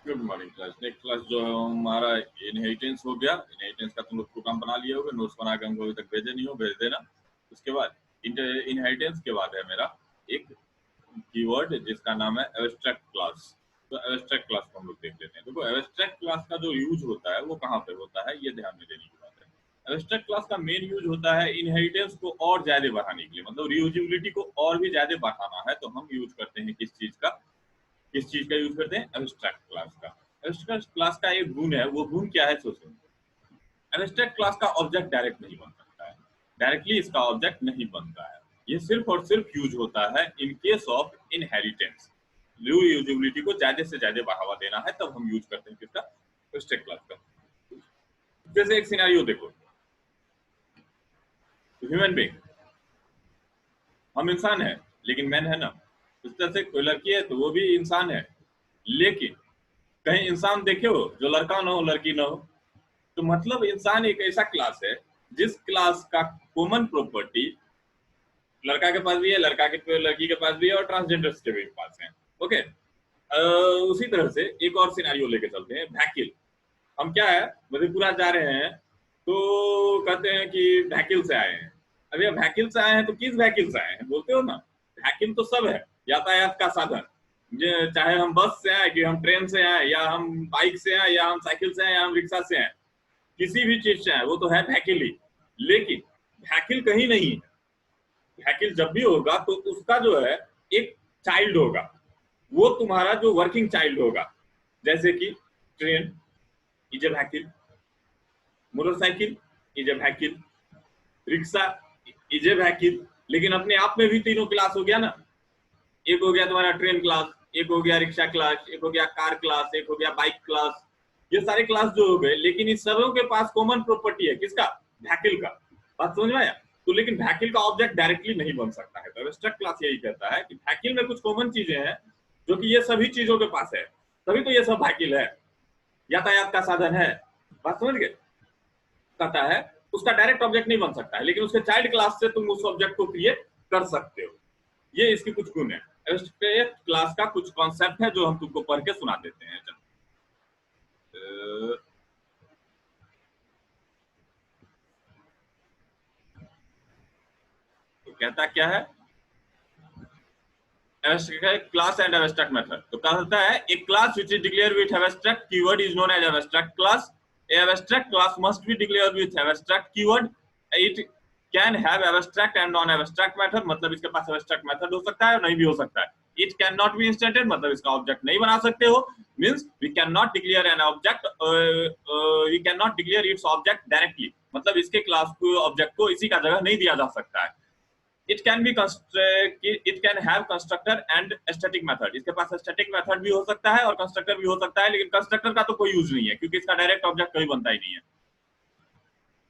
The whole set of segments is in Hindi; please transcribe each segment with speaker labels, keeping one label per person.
Speaker 1: Good morning class. Next class जो है हमारा इनहेरिटेंस हो गया। इनहेरिटेंस का तुम लोग प्रोग्राम बना लिए होगे, नोट्स बना के हमको अभी तक भेजे नहीं हो, भेज देना। उसके बाद इनहेरिटेंस के बाद है मेरा एक कीवर्ड जिसका नाम है एब्स्ट्रैक्ट क्लास। तो एब्स्ट्रैक्ट क्लास को हम लोग देख लेते हैं। देखो एब्स्ट्रैक्ट क्लास का जो यूज होता है वो कहाँ पे होता है, ये ध्यान में देने की बात है। एब्स्ट्रैक्ट क्लास का मेन यूज होता है इनहेरिटेंस को और ज्यादा बढ़ाने के लिए, मतलब रियूजेबिलिटी को और भी ज्यादा बढ़ाना है तो हम यूज करते हैं किस चीज का यूज करते हैं, एब्स्ट्रैक्ट क्लास का। एब्स्ट्रैक्ट क्लास का एक गुण है, वो गुण क्या है सोचो। एब्स्ट्रैक्ट क्लास का ऑब्जेक्ट डायरेक्ट नहीं बन सकता है, डायरेक्टली इसका ऑब्जेक्ट नहीं बनता है। ये सिर्फ और सिर्फ यूज होता है in case of inheritance. Usability को ज्यादा से ज्यादा बढ़ावा देना है तब हम यूज करते हैं किसका, एब्स्ट्रैक्ट क्लास का। जैसे एक सिनेरियो देखो, ह्यूमन बीइंग, हम इंसान है लेकिन मैन है ना। इस तरह से कोई लड़की है तो वो भी इंसान है, लेकिन कहीं इंसान देखे हो जो लड़का ना हो लड़की ना हो। तो मतलब इंसान एक ऐसा क्लास है जिस क्लास का कॉमन प्रॉपर्टी लड़का के पास भी है, लड़की के पास भी है और ट्रांसजेंडर्स के भी पास है। ओके, उसी तरह से एक और सिनेरियो लेके चलते हैं। वैकिल, हम क्या है मधेपुरा जा रहे हैं तो कहते हैं कि वैकिल से आए हैं। अब ये वैकिल से आए हैं तो किस वैकिल से आए हैं बोलते हो ना। वैकिल तो सब है, यातायात का साधन, चाहे हम बस से आए कि हम ट्रेन से आए या हम बाइक से आए या हम साइकिल से आए या हम रिक्शा से आए, किसी भी चीज से आए वो तो है वैकिल ही। लेकिन वैकिल कहीं नहीं है। वैकिल जब भी होगा तो उसका जो है एक चाइल्ड होगा, वो तुम्हारा जो वर्किंग चाइल्ड होगा। जैसे कि train is a vehicle, motorcycle is a vehicle, rickshaw is a vehicle. लेकिन अपने आप में भी तीनों क्लास हो गया ना। एक हो गया तुम्हारा ट्रेन क्लास, एक हो गया रिक्शा क्लास, एक हो गया कार क्लास, एक हो गया बाइक क्लास। ये सारे क्लास जो हो गए, लेकिन इन सबों के पास कॉमन प्रॉपर्टी है किसका, वैकिल का। बात समझ में आया। तो लेकिन वैकिल का ऑब्जेक्ट डायरेक्टली नहीं बन सकता है। तो एब्स्ट्रैक्ट क्लास यही कहता है कि वैकिल में कुछ कॉमन चीजें हैं जो कि ये सभी चीजों के पास है, तभी तो ये सब वैकिल है। यातायात का साधन है, बात समझ गए। कहता है उसका डायरेक्ट ऑब्जेक्ट नहीं बन सकता है, लेकिन उसके चाइल्ड क्लास से तुम उस ऑब्जेक्ट को क्रिएट कर सकते हो। ये इसके कुछ गुण है। एब्स्ट्रैक्ट क्लास का कुछ कॉन्सेप्ट है जो हम तुमको पढ़ के सुना देते हैं। तो कहता क्या है, क्लास एंड एब्स्ट्रैक्ट मेथड। तो कहता है एक class which is declared with abstract keyword is known as abstract class. A abstract class must be declared with abstract keyword. It can have abstract and non abstract method, मतलब इसके पास एब्स्ट्रैक्ट मेथड हो सकता है और नहीं भी हो सकता है। It can not be instantiated, मतलब इसका ऑब्जेक्ट नहीं बना सकते हो। Means we can not declare an object, we can not declare its object directly, मतलब इसके क्लास को ऑब्जेक्ट को इसी का जगह नहीं दिया जा सकता है। It can have constructor and static method। इसके पास static method भी हो सकता है और constructor भी हो सकता है, लेकिन constructor का तो कोई यूज नहीं है क्योंकि इसका डायरेक्ट ऑब्जेक्ट कभी बनता ही नहीं है।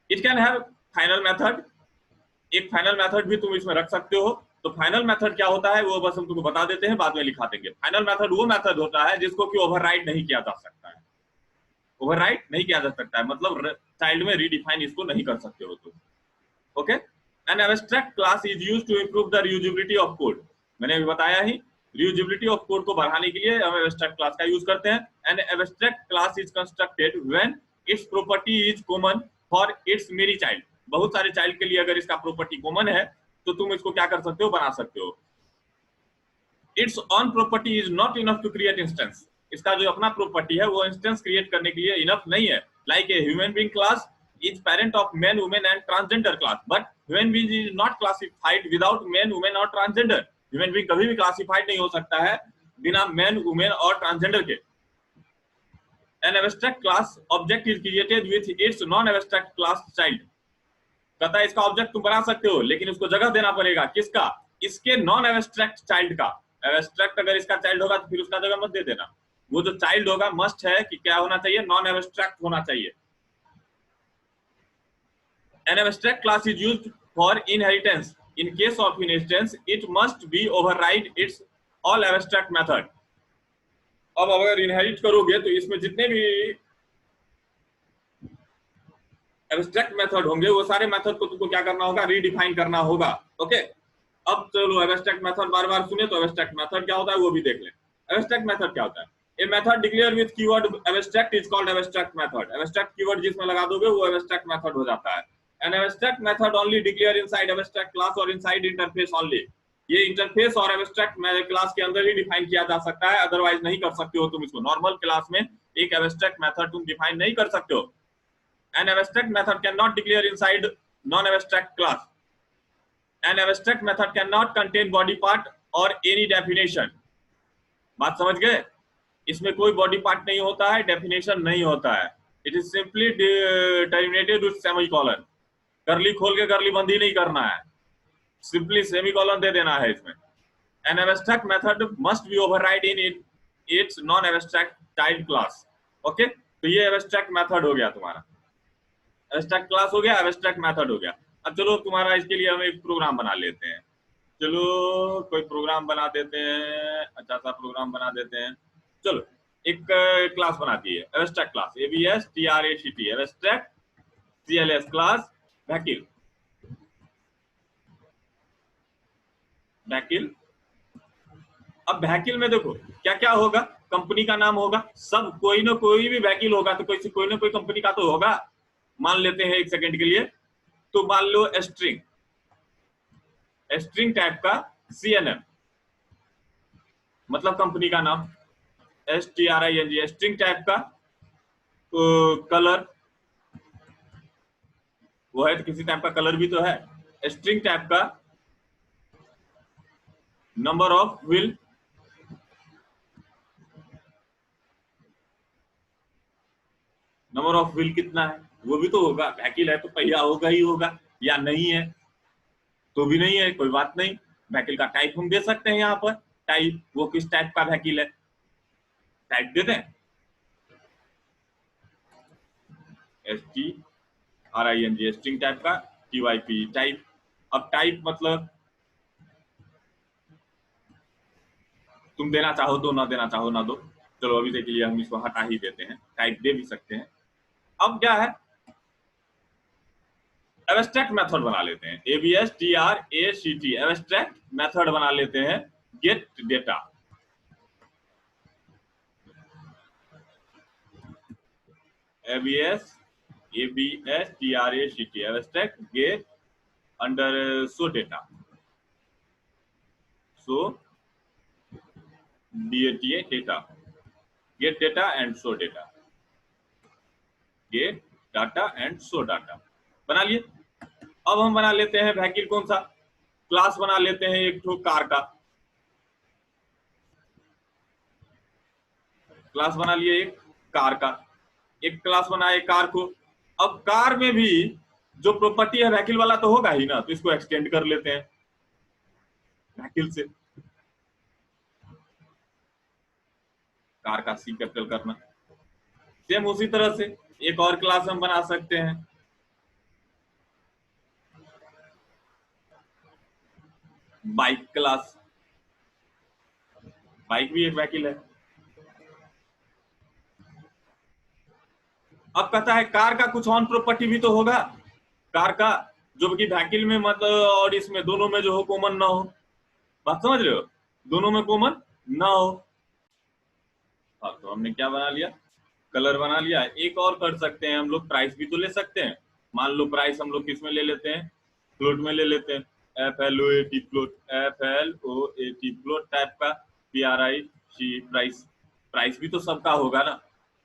Speaker 1: It can have final method। एक फाइनल मेथड भी तुम इसमें रख सकते हो। तो फाइनल मेथड क्या होता है वो बस हम तुमको बता देते हैं, बाद में लिखा देंगे। फाइनल मेथड वो मेथड होता है जिसको कि ओवरराइड नहीं किया जा सकता है। ओवरराइड नहीं किया जा सकता है मतलब चाइल्ड में रीडिफाइन इसको नहीं कर सकते हो तुम। Okay, An abstract class is used to improve the reusability of code। मैंने अभी बताया ही, reusability of code को बढ़ाने के लिए हम abstract class का यूज करते हैं। An abstract class is constructed when its property is common for its many child। बहुत सारे चाइल्ड के लिए अगर इसका प्रॉपर्टी कॉमन है तो तुम इसको क्या कर सकते हो, बना सकते हो। Its own property is not enough to create instance। इसका जो अपना प्रॉपर्टी है वो इंस्टेंस क्रिएट करने के लिए इनफ नहीं है। Like a human being class is parent of men, women and transgender class, but human being is not classified without men, women और transgender। human being कभी भी classified नहीं हो सकता है बिना men, women और transgender के। An abstract class object is created with its non-abstract class child। कहता है इसका ऑब्जेक्ट तुम बना सकते हो लेकिन उसको जगह देना पड़ेगा किसका, इसके नॉन एब्स्ट्रैक्ट चाइल्ड का। एब्स्ट्रैक्ट अगर इसका चाइल्ड होगा तो फिर उसका जगह मत दे देना। वो जो चाइल्ड होगा मस्ट है कि क्या होना चाहिए, नॉन एब्स्ट्रैक्ट होना चाहिए। An abstract class is used for inheritance। In case of inheritance, it must be override its all abstract method। अब अगर इनहेरिट करोगे तो इसमें जितने भी एब्स्ट्रैक्ट मेथड होंगे वो सारे मेथड को तुमको क्या करना होगा, रीडिफाइन करना होगा। ओके, अब चलो एब्स्ट्रैक्ट मेथड बार बार सुने तो एब्स्ट्रैक्ट मेथड क्या होता है वो भी देख लें। एब्स्ट्रैक्ट मेथड क्या होता है, A method declare with keyword abstract is called abstract method. Abstract keyword जिसमें लगा दोगे वो abstract method हो जाता है. An abstract method only declare inside abstract class or inside interface only. ये इंटरफेस और एब्स्ट्रैक्ट क्लास के अंदर ही डिफाइन किया जा सकता है, अदरवाइज नहीं कर सकते हो तुम इसको. नॉर्मल क्लास में एक एब्स्ट्रैक्ट मेथड तुम डिफाइन नहीं कर सकते हो. An abstract method cannot declare inside non-abstract class. An abstract method cannot contain body part or any definition. बात समझ गए? इसमें कोई बॉडी पार्ट नहीं होता है, डेफिनेशन नहीं होता है. It is simply terminated with semicolon. करली खोल के करली बंदी नहीं करना है, सिंपली सेमीकोलन दे देना है इसमें. An abstract method must be override in its non-abstract child class. Okay, तो ये abstract method हो गया तुम्हारा. abstract class हो गया, abstract method हो गया. अब चलो तुम्हारा इसके लिए हम एक प्रोग्राम बना लेते हैं. चलो कोई प्रोग्राम बना देते हैं, अच्छा सा प्रोग्राम बना देते हैं. चलो एक क्लास बनाती है, abstract class, ABSTRACT, abstract CLS class vehicle. Vehicle, अब वैकिल में देखो क्या क्या होगा. कंपनी का नाम होगा, सब कोई ना कोई भी वैकिल होगा तो कोई ना कोई कंपनी का तो होगा. मान लेते हैं एक सेकंड के लिए, तो मान लो स्ट्रिंग, स्ट्रिंग टाइप का CNM मतलब कंपनी का नाम. STRING स्ट्रिंग टाइप का कलर, वो है तो किसी टाइप का कलर भी तो है. स्ट्रिंग टाइप का number of wheel, number of wheel कितना है वो भी तो होगा. वैकिल है तो पहिया होगा ही होगा, या नहीं है तो भी नहीं है, कोई बात नहीं. वैकिल का टाइप हम दे सकते हैं यहाँ पर. टाइप, वो किस टाइप का वैकिल है, टाइप दे दें STRING स्ट्रिंग टाइप का, TYP टाइप. अब टाइप मतलब तुम देना चाहो तो, ना देना चाहो ना दो. चलो अभी के लिए हम इसको हटा ही देते हैं, टाइप दे भी सकते हैं. अब क्या है, एब्स्ट्रैक्ट मेथड बना लेते हैं. ABSTRACT एब्स्ट्रैक्ट मेथड बना लेते हैं. Gate data, ABSTRACT abstract get under show data, show DATA data, get data and show data, gate data and show data बना लिए. अब हम बना लेते हैं वैकिल कौन सा, क्लास बना लेते हैं एक ठो कार का. क्लास बना लिए एक कार का, एक क्लास बनाए कार को. अब कार में भी जो प्रॉपर्टी है वैकिल वाला तो होगा ही ना, तो इसको एक्सटेंड कर लेते हैं वैकिल से. कार का C कैपिटल करना. सेम उसी तरह से एक और क्लास हम बना सकते हैं, बाइक क्लास. बाइक भी एक वैकिल है. अब कहता है कार का कुछ ऑन प्रॉपर्टी भी तो होगा कार का, जो कि वैकिल में मतलब और इसमें दोनों में जो हो कॉमन ना हो. बात समझ रहे हो, दोनों में कॉमन ना हो. हाँ, तो हमने क्या बना लिया, कलर बना लिया. एक और कर सकते हैं हम लोग, प्राइस भी तो ले सकते हैं. मान लो प्राइस हम लोग किस में ले लेते हैं, फ्लोट में ले लेते हैं. FLOAT float, FLOAT float type का, PRIC प्राइस. प्राइस भी तो सबका होगा ना.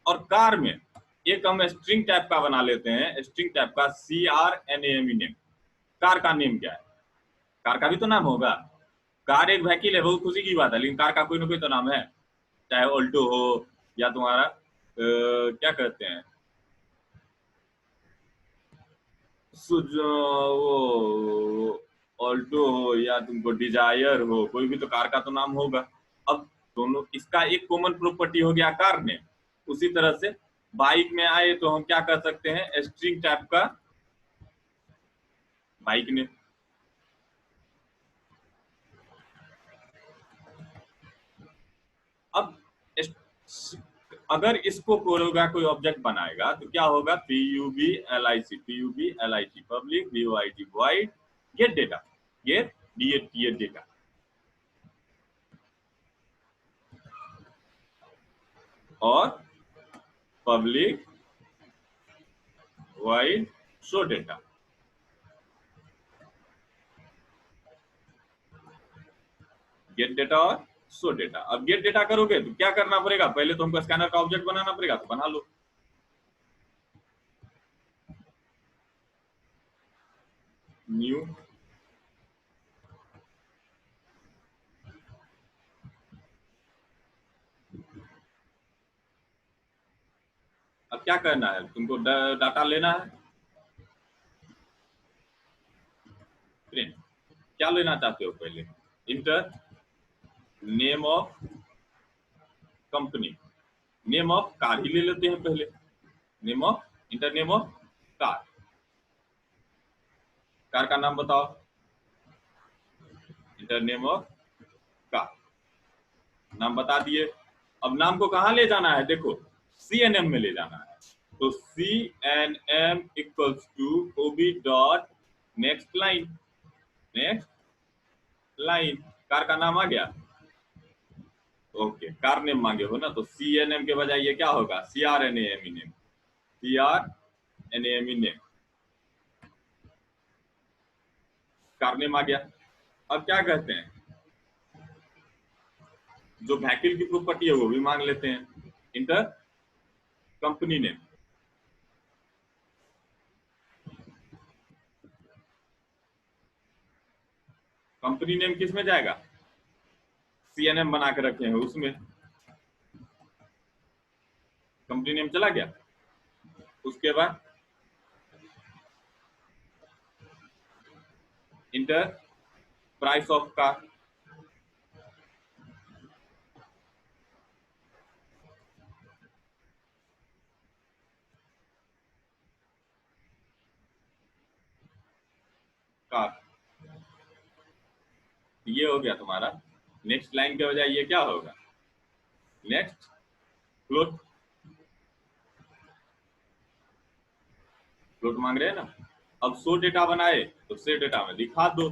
Speaker 1: और कार में एक हम स्ट्रिंग टाइप का बना लेते हैं, स्ट्रिंग टाइप का CRNAME नेम. कार का नेम क्या है, कार का भी तो नाम होगा. कार एक वैकिल है, बहुत खुशी की बात है, लेकिन कार का कोई ना कोई तो नाम है. चाहे ऑल्टो हो या तुम्हारा क्या कहते हैं वो ऑल्टो हो या तुमको डिजायर हो, कोई भी तो कार का तो नाम होगा. अब दोनों, इसका एक कॉमन प्रॉपर्टी हो गया कार ने. उसी तरह से बाइक में आए तो हम क्या कर सकते हैं, स्ट्रिंग टाइप का बाइक ने. अब अगर इसको कोई ऑब्जेक्ट बनाएगा तो क्या होगा, PUBLIC public, VOID void, get data, get data. और public void show data. Get data और शो डेटा। अब गेट डेटा करोगे तो क्या करना पड़ेगा, पहले तो हमको स्कैनर का ऑब्जेक्ट बनाना पड़ेगा, तो बना लो। न्यू अब क्या करना है तुमको, डाटा लेना है, प्रिंट। क्या लेना चाहते हो पहले, enter name of company, name of car ही ले लेते हैं पहले, name of, enter name of car, car का नाम बताओ, इंटर नेम ऑफ कार, नाम बता दिए। अब नाम को कहां ले जाना है, देखो CNM में ले जाना है, तो CNM equals to OB dot next line, next line, car का नाम आ गया। ओके, कार नेम मांगे हो ना, तो CNM के बजाय ये क्या होगा, CRNAME name, CRNAME name, car name आ गया। अब क्या कहते हैं, जो व्हीकल की प्रॉपर्टी है वो भी मांग लेते हैं, inter company name, company name किस में जाएगा, CNM बना के रखे हैं उसमें, कंपनी नेम चला गया। उसके बाद inter price of car, car, ये हो गया तुम्हारा। नेक्स्ट लाइन के बजाय ये क्या होगा, नेक्स्ट फ्लोट, फ्लोट मांग रहे हैं ना। अब शो डेटा बनाए तो से डेटा में दिखा दो,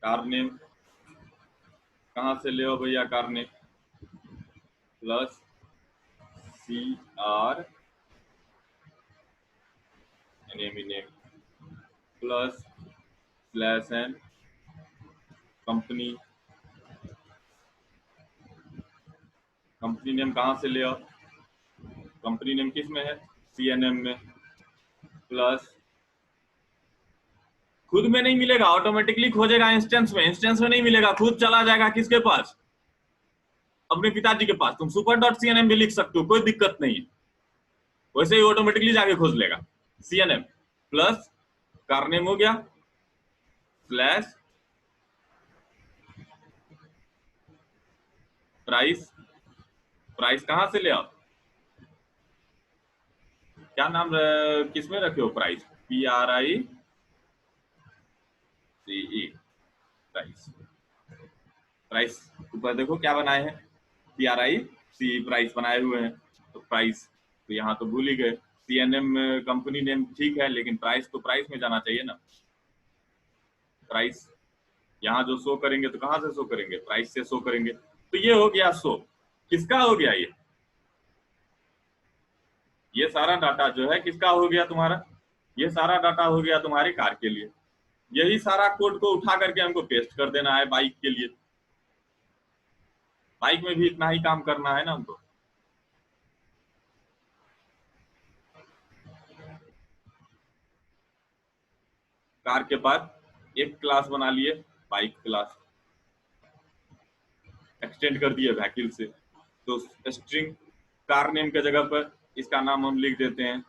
Speaker 1: कार नेम कहां से ले आओ भैया, car name plus CR name plus slash n company, company name कहां से ले आओ, कंपनी नेम किस में है, CNM में, प्लस खुद में नहीं मिलेगा, ऑटोमेटिकली खोजेगा इंस्टेंस में, इंस्टेंस में नहीं मिलेगा, खुद चला जाएगा किसके पास, अपने पिताजी के पास। तुम सुपर डॉट CNM भी लिख सकते हो, कोई दिक्कत नहीं है, वैसे ही ऑटोमेटिकली जाके खोज लेगा। CNM प्लस कार नेम हो गया, स्लैश प्राइस, प्राइस कहां से ले आओ, क्या नाम किस में रखे हो, प्राइस, PRICE, प्राइस, प्राइस ऊपर देखो क्या बनाए हैं, PRIC प्राइस बनाए हुए हैं, तो प्राइस, तो यहाँ तो भूल ही गए, CNM कंपनी नेम ठीक है, लेकिन प्राइस तो प्राइस में जाना चाहिए ना, प्राइस यहाँ जो शो करेंगे तो कहां से शो करेंगे, प्राइस से शो करेंगे। तो ये हो गया शो, किसका हो गया, ये सारा डाटा जो है किसका हो गया तुम्हारा, ये सारा डाटा हो गया तुम्हारे कार के लिए। यही सारा कोड को उठा करके हमको पेस्ट कर देना है बाइक के लिए, बाइक में भी इतना ही काम करना है ना हमको। कार के बाद एक क्लास बना लिए, बाइक क्लास, एक्सटेंड कर दिए व्हीकल से, तो स्ट्रिंग कार नेम के जगह पर इसका नाम हम लिख देते हैं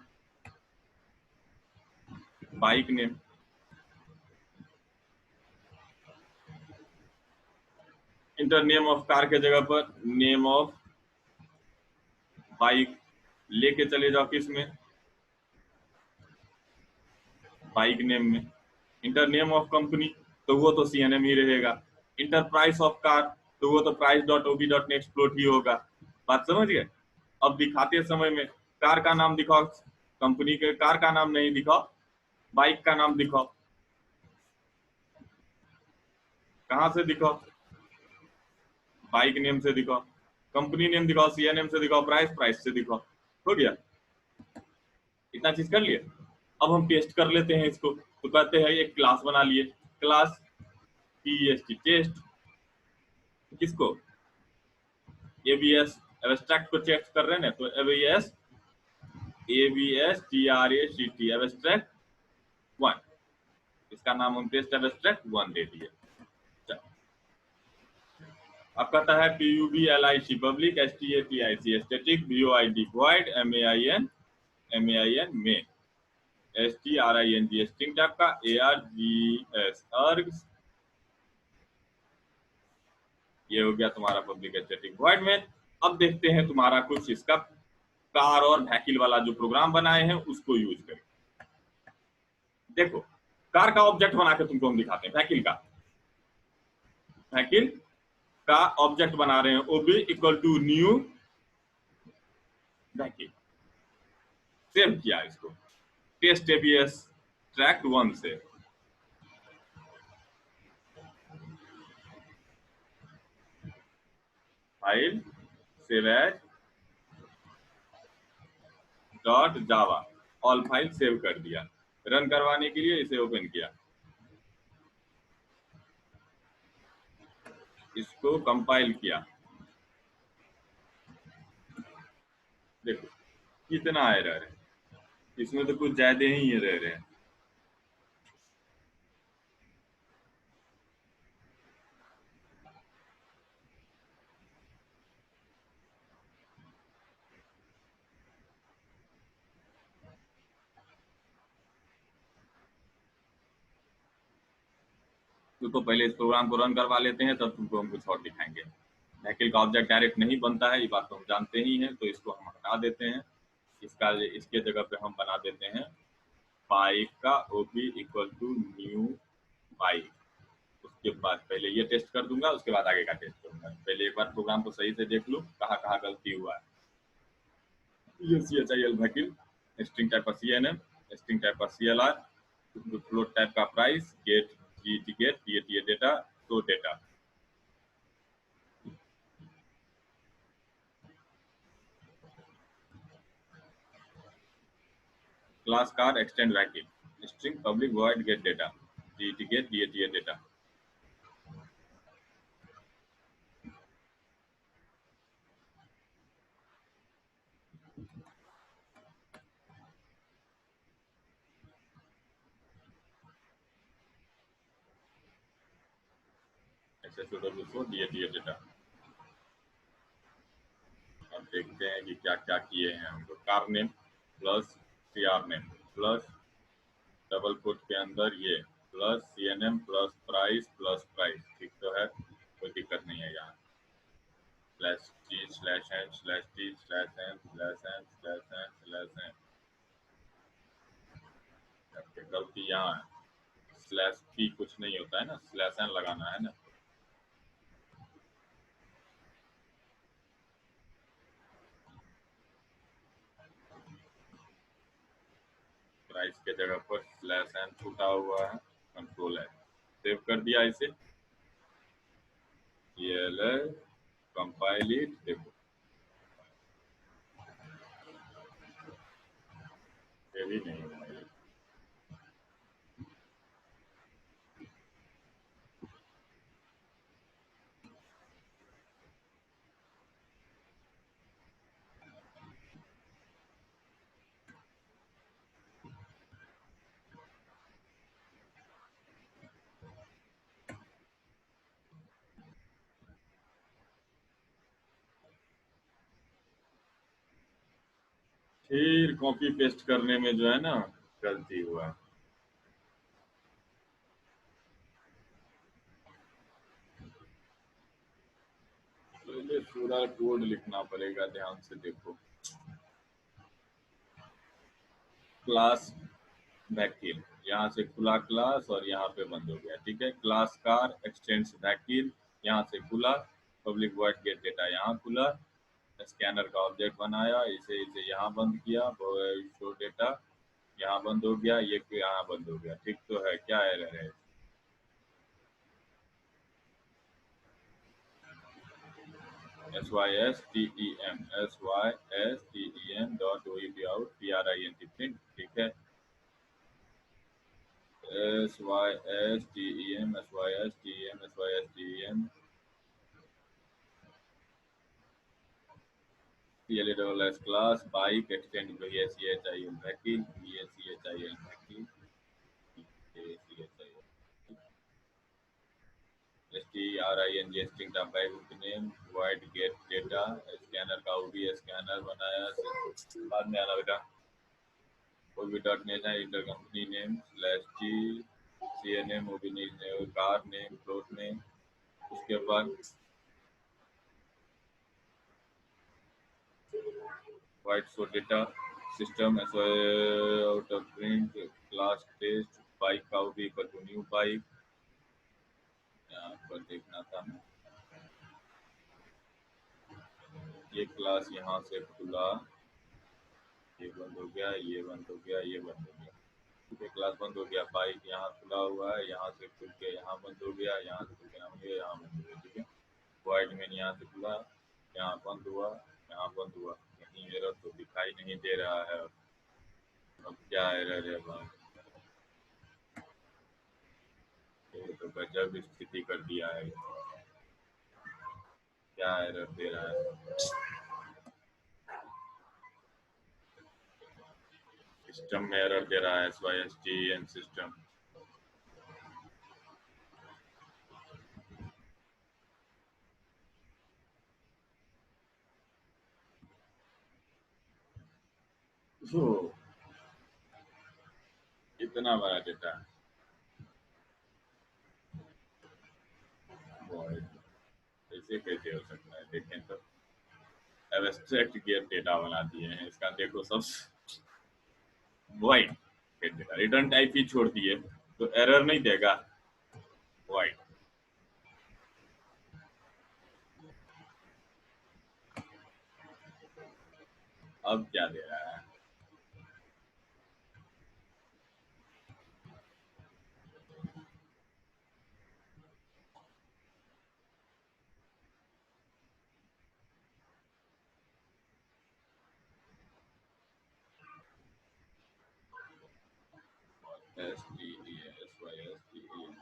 Speaker 1: bike name, inter name of car के जगह पर नेम ऑफ बाइक, लेके चले जाओ किस में, बाइक नेम में, इंटर नेम ऑफ कंपनी, तो वो तो CNM ही रहेगा, इंटर प्राइस ऑफ कार, तो वो तो प्राइस डॉट ओबी डॉट नेक्स्ट फ्लोट ही होगा। बात समझ गए। अब दिखाते समय में कार का नाम दिखाओ, कंपनी के कार का नाम नहीं दिखाओ, बाइक का नाम दिखाओ। कहां से दिखाओ? बाइक नेम से दिखाओ, कंपनी नेम दिखाओ, सीएनएम से दिखाओ, प्राइस प्राइस से दिखाओ। हो गया, इतना चीज कर लिए। अब हम टेस्ट कर लेते हैं इसको। तो कहते हैं एक क्लास बना लिए, क्लास टीएसटी, टेस्ट किसको? एबीएस एब्स्ट्रैक्ट को चेक कर रहे हैं ना, तो एबीएस टी एब्स्ट्रैक्ट 1, इसका नाम हम टेस्ट एब्स्ट्रैक्ट 1 दे दिए। अब कहता है PUBLIC public, STATIC static, VOID void, MAIN में, STRING स्ट्रिंग टाइप का, ARGS अर्ग्स, ये हो गया तुम्हारा पब्लिक स्टैटिक void में। अब देखते हैं तुम्हारा कुछ इसका कार और व्हीकल वाला जो प्रोग्राम बनाए हैं उसको यूज करें। देखो, कार का ऑब्जेक्ट बना के तुमको हम दिखाते हैं, व्हीकल का ऑब्जेक्ट बना रहे हैं, OB equal to new vehicle. Save किया इसको टेस्ट एबीएस ट्रैक 1 से। File save as dot Java, all file save कर दिया। रन करवाने के लिए इसे ओपन किया, इसको कंपाइल किया। देखो कितना एरर है इसमें, तो कुछ ज्यादा ही एरर है। तो पहले इस प्रोग्राम को रन करवा लेते हैं, तब तुमको हम कुछ और दिखाएंगे। व्हीकल का ऑब्जेक्ट डायरेक्ट नहीं बनता है, ये बात तो हम जानते ही हैं, तो इसको हम हटा देते हैं। इसके जगह पे हम बना देते हैं बाइक का OB equal to new bike. उसके बाद पहले ये टेस्ट कर दूंगा, उसके बाद आगे का टेस्ट करूंगा। पहले एक बार प्रोग्राम को सही से देख लो, कहाँ कहाँ गलती हुआ है। ये CHIL व्हीकल, स्ट्रिंग टाइप का CNN, स्ट्रिंग टाइप का CLR, फ्लोट टाइप का प्राइस, गेट गेट, ये डेटा, तो data. Class car extend vehicle, string public void get data, get ये डेटा। ये डेटा। अब देखते हैं कि क्या क्या किए हैं हम लोग। Car name plus CR name plus double quote के अंदर ये प्लस CNN प्लस प्राइस, ठीक तो है, कोई दिक्कत नहीं है यहाँ। Slash T slash N slash T slash N slash N slash N slash N, गलती यहाँ है। स्लैश P कुछ नहीं होता है ना, स्लैश N लगाना है ना। प्राइस के जगह पर स्लैश N छूटा हुआ है, कंट्रोल है, सेव कर दिया इसे। ये कंपाइल इट, देखो ये भी नहीं है। फिर कॉपी पेस्ट करने में जो है ना गलती हुआ। पहले पूरा कोड लिखना पड़ेगा, ध्यान से देखो। क्लास वैक्यूम, यहाँ से खुला क्लास और यहाँ पे बंद हो गया, ठीक है। क्लास कार एक्सटेंड्स वैक्यूम, यहाँ से खुला, पब्लिक वॉइड गेट डेटा यहाँ खुला, स्कैनर का ऑब्जेक्ट बनाया, इसे इसे यहाँ बंद किया, शो डेटा यहाँ बंद हो गया, ये यहाँ बंद हो गया, ठीक तो है, क्या एरर है? SYSTEM print, ठीक है। SYSTEM CLASS class bike extend VSCHIL vehicle VSCHIL vehicle STRING string का bike name void get data scanner का OB scanner बनाया, बाद में आना बेटा, OB.NET है, intercompany name /T CNAME OB name car name float name, उसके बाद void show data system out of print class test bike का OB equal to new bike, यहाँ पर देखना था, ये क्लास यहाँ से खुला, ये बंद हो गया, ये बंद हो गया, ये बंद हो गया, ठीक है, क्लास बंद हो गया, बाइक यहाँ खुला हुआ है, यहाँ से खुल के यहाँ बंद हो गया, यहाँ से खुल के यहाँ बंद हो गया, यहाँ बंद हो गया, ठीक है। वाइड में यहाँ से खुला, यहाँ बंद हुआ, यहाँ बंद हुआ, कहीं एरर तो दिखाई नहीं दे रहा है। अब क्या एरर है भाई, ये तो गजब स्थिति कर दिया है, क्या एरर दे रहा है? सिस्टम में एरर दे रहा है, SYSTEM सिस्टम। इतना बड़ा डेटा ऐसे कैसे हो सकता है? देखें तो एब्स्ट्रैक्ट गेट डेटा बना दिए हैं, इसका देखो सब void get data, return type ही छोड़ दिए तो एरर नहीं देगा, वाइड। अब क्या दे रहा है? SYSTEM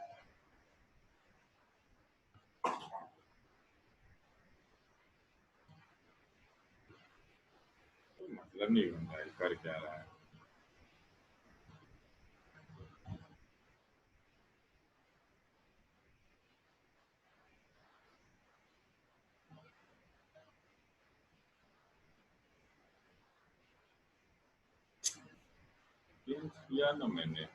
Speaker 1: मतलब नहीं बन रहा है, कर क्या रहा है? किया ना मैंने,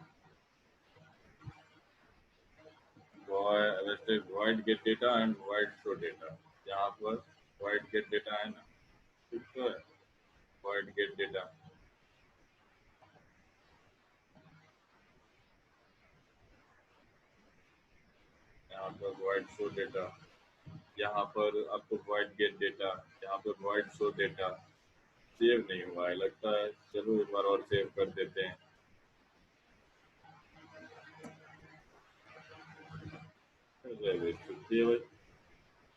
Speaker 1: void get data and void show data, यहाँ पर void get data है ना, ठीक तो है, void get data, यहाँ पर void show data, यहाँ पर आपको void get data, यहाँ पर void show data, सेव नहीं हुआ है लगता है, चलो एक बार और सेव कर देते हैं।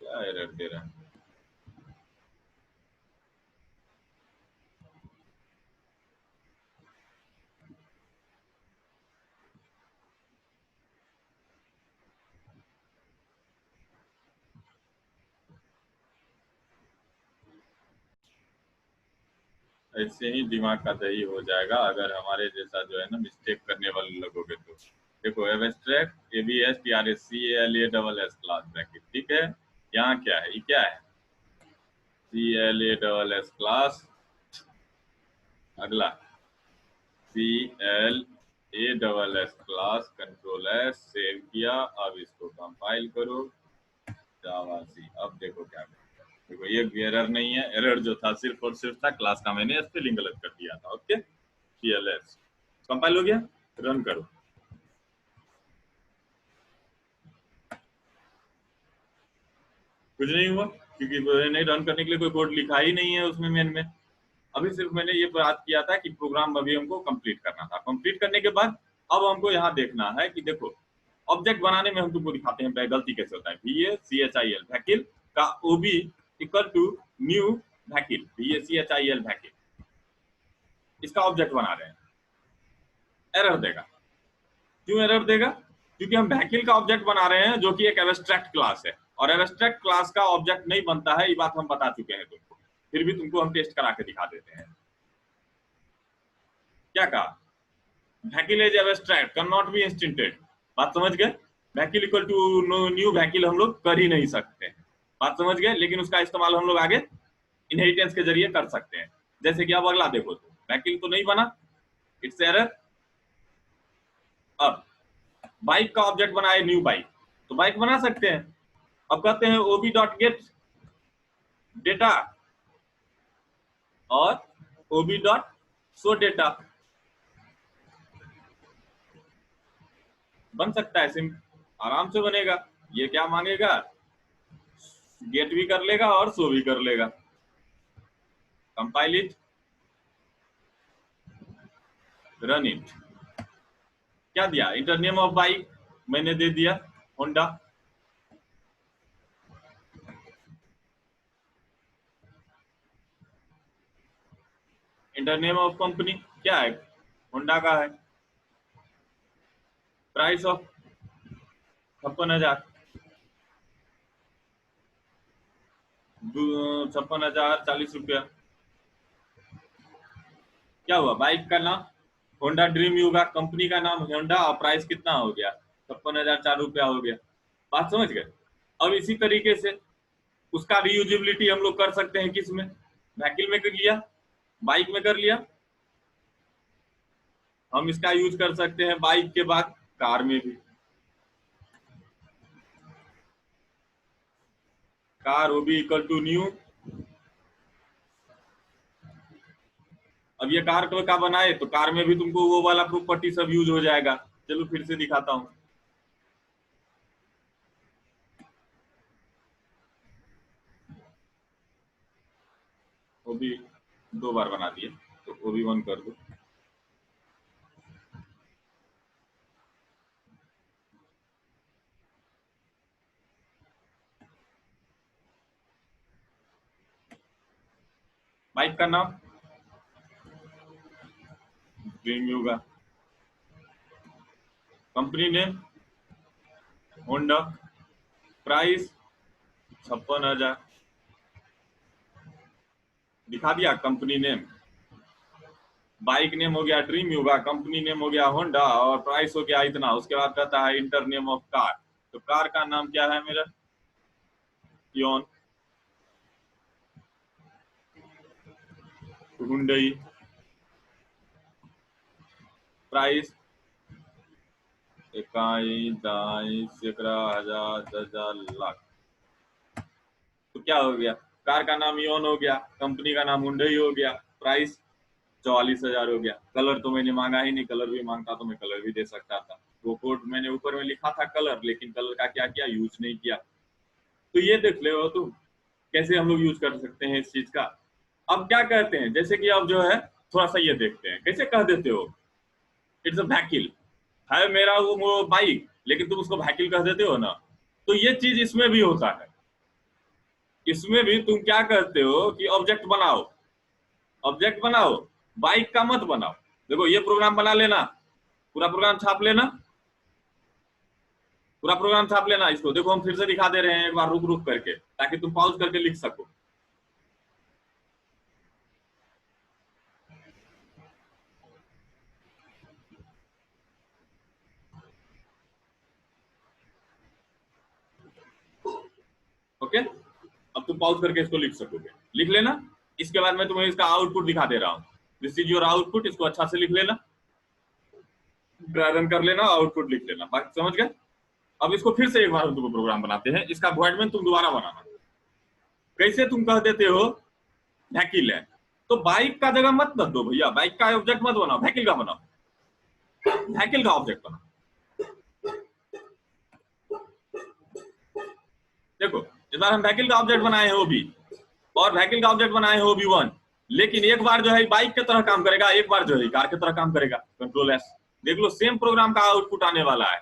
Speaker 1: क्या एरर दे रहा है? ऐसे ही दिमाग का दही हो जाएगा अगर हमारे जैसा जो है ना मिस्टेक करने वाले लोगों के। तो देखो एब्स्ट्रैक्ट ABSTRACLA क्लास ब्रैकेट, ठीक है, यहाँ क्या है, ये क्या है, CLASS क्लास, अगला CLASS class, control S, save किया, अब इसको कंपाइल करो, जावा सी, अब देखो क्या है। देखो ये एरर नहीं है, एरर जो था सिर्फ और सिर्फ था क्लास का मैंने स्पेलिंग गलत कर दिया था। ओके, CLS कंपाइल हो गया, रन करो, कुछ नहीं हुआ, क्योंकि नहीं रन करने के लिए कोई कोड लिखा ही नहीं है उसमें मेन में। अभी सिर्फ मैंने ये बात किया था कि प्रोग्राम अभी हमको कंप्लीट करना था। कंप्लीट करने के बाद अब हमको यहाँ देखना है कि देखो ऑब्जेक्ट बनाने में हम तुमको दिखाते हैं गलती कैसे होता है। VACHIL वैकिल का OB equal to new vehicle, VACHIL vehicle, इसका ऑब्जेक्ट बना रहे हैं, एरर देगा। क्यों एरर देगा? क्योंकि हम वैकिल का ऑब्जेक्ट बना रहे हैं जो कि एक एब्स्ट्रैक्ट क्लास है, और एब्स्ट्रैक्ट क्लास का ऑब्जेक्ट नहीं बनता है, ये बात हम बता चुके हैं तुमको, फिर भी तुमको हम टेस्ट करा के दिखा देते हैं। क्या कहा? Vehicle is abstract can not be instantiated. बात समझ गए? Vehicle equal to new vehicle हम लोग कर ही नहीं सकते, बात समझ गए? लेकिन उसका इस्तेमाल हम लोग आगे इनहेरिटेंस के जरिए कर सकते हैं। जैसे कि अब अगला देखो, तो वैकिल तो नहीं बना, इट्स एरर। अब बाइक का ऑब्जेक्ट बनाए न्यू बाइक, तो बाइक बना सकते हैं। अब कहते हैं ओबी डॉट गेट डेटा और ओबी डॉट शो डेटा, बन सकता है, सिम आराम से बनेगा। ये क्या मांगेगा? गेट भी कर लेगा और शो भी कर लेगा। Compile it, run it. क्या दिया? इंटर नेम ऑफ बाइक मैंने दे दिया Honda, inter name of company क्या है? होंडा का है। प्राइस ऑफ 56,000, 56,000 40 रुपया। क्या हुआ? बाइक का नाम होंडा ड्रीम युगा, कंपनी का नाम होंडा, और प्राइस कितना हो गया? 56,004 हो गया। बात समझ गए? अब इसी तरीके से उसका रीयूजेबिलिटी हम लोग कर सकते हैं। किस में? वैकिल में कर लिया, बाइक में कर लिया, हम इसका यूज कर सकते हैं बाइक के बाद कार में भी। कार वो भी इक्वल टू न्यू। अब ये कार का बनाए तो कार में भी तुमको वो वाला प्रॉपर्टी सब यूज हो जाएगा। चलो फिर से दिखाता हूं। वो भी 2 बार बना दिए, तो वो भी 1 कर दो। बाइक का नाम ड्रीम युगा, कंपनी नेम होंडा, प्राइस 56,000, दिखा दिया कंपनी नेम। बाइक नेम हो गया ड्रीम युगा, कंपनी नेम हो गया होंडा, और प्राइस हो गया इतना। उसके बाद कहता है इंटर नेम ऑफ कार, तो कार का नाम क्या है मेरा? योन, हुंडई, प्राइस 21, 22, 11,000, 10,000, लाख। तो क्या हो गया? कार का नाम योन हो गया, कंपनी का नाम हुंडई हो गया, प्राइस 44,000 हो गया। कलर तो मैंने मांगा ही नहीं, कलर भी मांगता तो मैं कलर भी दे सकता था। वो कोड मैंने ऊपर में लिखा था कलर, लेकिन कलर का क्या किया? यूज नहीं किया। तो ये देख ले हो तुम कैसे हम लोग यूज कर सकते हैं इस चीज का। अब क्या कहते हैं, जैसे कि अब जो है थोड़ा सा ये देखते हैं कैसे कह देते हो। इट्स अ वैकिल है मेरा वो बाइक, लेकिन तुम उसको वैकिल कह देते हो ना। तो ये चीज इसमें भी होता है। इसमें भी तुम क्या कहते हो कि ऑब्जेक्ट बनाओ, ऑब्जेक्ट बनाओ, बाइक का मत बनाओ। देखो ये प्रोग्राम बना लेना, पूरा प्रोग्राम छाप लेना, पूरा प्रोग्राम छाप लेना। इसको देखो हम फिर से दिखा दे रहे हैं एक बार रुक रुक करके, ताकि तुम पॉज करके लिख सको। ओके, अब तुम पॉज करके इसको लिख सकोगे, लिख लेना। इसके बाद मैं तुम्हें इसका आउटपुट दिखा दे रहा हूँ। दिस इज योर आउटपुट, इसको अच्छा से लिख लेना, ड्राई रन कर लेना, आउटपुट लिख लेना। बाकी समझ गए? अब इसको फिर से एक बार तुमको प्रोग्राम बनाते हैं, इसका वॉइड में तुम दोबारा बनाना। कैसे तुम कह देते हो वैकिल है, तो बाइक का जगह मत दो भैया, बाइक का ऑब्जेक्ट मत बनाओ, वैकिल का बनाओ, वैकिल का ऑब्जेक्ट बनाओ। देखो इस बार हम व्हीकल का ऑब्जेक्ट बनाए हैं ओबी, और व्हीकल का ऑब्जेक्ट बनाए हैं ओबी1, लेकिन एक बार जो है बाइक की तरह काम करेगा, एक बार जो है कार की तरह काम करेगा। कंट्रोल एस, देख लो सेम प्रोग्राम का आउटपुट आने वाला है।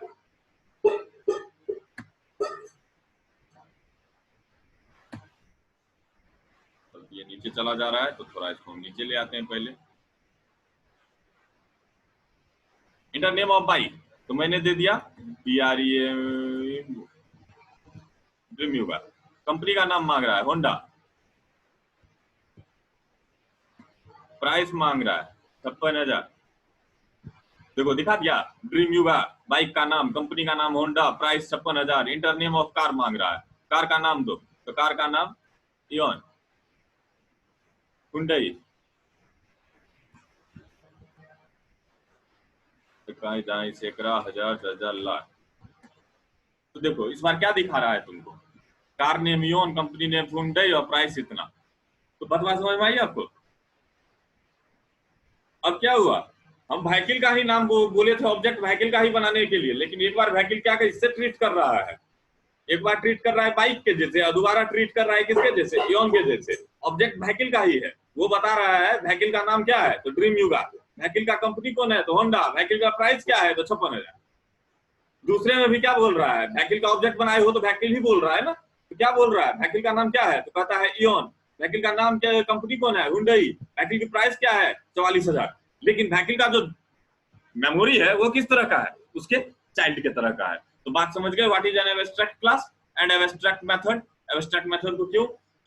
Speaker 1: तो ये नीचे चला जा रहा है, तो थोड़ा इसको हम नीचे ले आते हैं पहले। इंटर नेम ऑफ बाइक तो मैंने दे दिया ड्रीम्यूगा। कंपनी का नाम मांग रहा है होंडा, प्राइस मांग रहा है 56,000। देखो दिखा दिया, ड्रीम्यूगा, बाइक का नाम, कंपनी का नाम Honda, price 56,000। Inter name of car मांग रहा है, कार का नाम दो, तो कार का नाम इयन, हुंडई, सेकड़ा, हजार, लाख। तो देखो इस बार क्या दिखा रहा है तुमको, car name Ian, company name Hyundai और प्राइस इतना। तो बदला समझ में आई आपको? अब क्या हुआ, हम व्हीकल का ही नाम बोले थे ऑब्जेक्ट व्हीकल का ही बनाने के लिए, लेकिन एक बार व्हीकल क्या इससे ट्रीट कर रहा है, एक बार ट्रीट कर रहा है बाइक के जैसे और दोबारा ट्रीट कर रहा है किसके जैसे, इयन के जैसे। ऑब्जेक्ट व्हीकल का ही है, वो बता रहा है व्हीकल का नाम क्या है तो ड्रीम्यूगा, व्हीकल का कंपनी कौन है तो होंडा, व्हीकल का प्राइस क्या है तो 56,000। दूसरे में भी क्या बोल रहा है, व्हीकल का ऑब्जेक्ट बनाए हो तो व्हीकल ही बोल रहा है ना, तो क्या बोल रहा है व्हीकल का नाम क्या है तो कहता है इयन, व्हीकल का नाम क्या है, कंपनी कौन है हुंडई, व्हीकल की प्राइस क्या है 44,000। लेकिन व्हीकल का जो मेमोरी है वो किस तरह का है, उसके चाइल्ड के तरह का है। तो बात समझ गए, what is an abstract class and abstract method. Abstract method को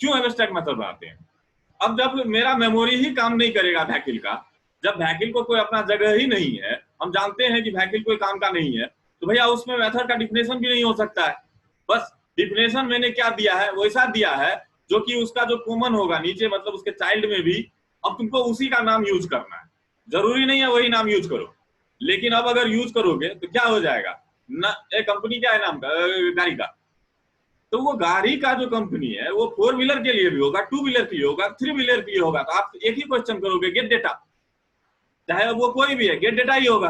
Speaker 1: क्यों एब्स्ट्रैक्ट मेथड बनाते हैं? अब जब मेरा मेमोरी ही काम नहीं करेगा व्हीकल का, जब व्हीकल को कोई अपना जगह ही नहीं है, हम जानते हैं कि व्हीकल कोई काम का नहीं है, तो भैया उसमें मेथड का डिफिनेशन भी नहीं हो सकता है। बस डिफिनेशन मैंने क्या दिया है वैसा दिया है जो कि उसका जो कॉमन होगा नीचे, मतलब उसके चाइल्ड में भी अब तुमको उसी का नाम यूज करना है, जरूरी नहीं है वही नाम यूज करो। लेकिन अब अगर यूज करोगे तो क्या हो जाएगा ना, कंपनी क्या है नाम का, गाड़ी का, तो वो गाड़ी का जो कंपनी है वो 4 व्हीलर के लिए भी होगा, 2 व्हीलर के लिए होगा, 3 व्हीलर के लिए होगा। तो आप एक ही क्वेश्चन करोगे गेट डेटा, चाहे वो कोई भी है गेट डेटा ही होगा,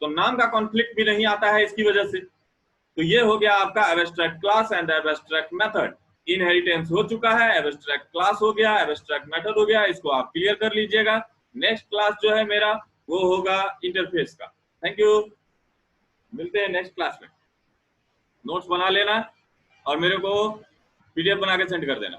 Speaker 1: तो नाम का कॉन्फ्लिक्ट भी नहीं आता है इसकी वजह से। तो ये हो गया आपका abstract class and abstract method. Inheritance हो चुका है, एब्स्ट्रैक्ट क्लास हो गया, एब्स्ट्रैक्ट मेथड हो गया, इसको आप क्लियर कर लीजिएगा। नेक्स्ट क्लास जो है मेरा वो होगा इंटरफेस का। थैंक यू, मिलते हैं नेक्स्ट क्लास में। नोट्स बना लेना और मेरे को पीडीएफ बना के सेंड कर देना।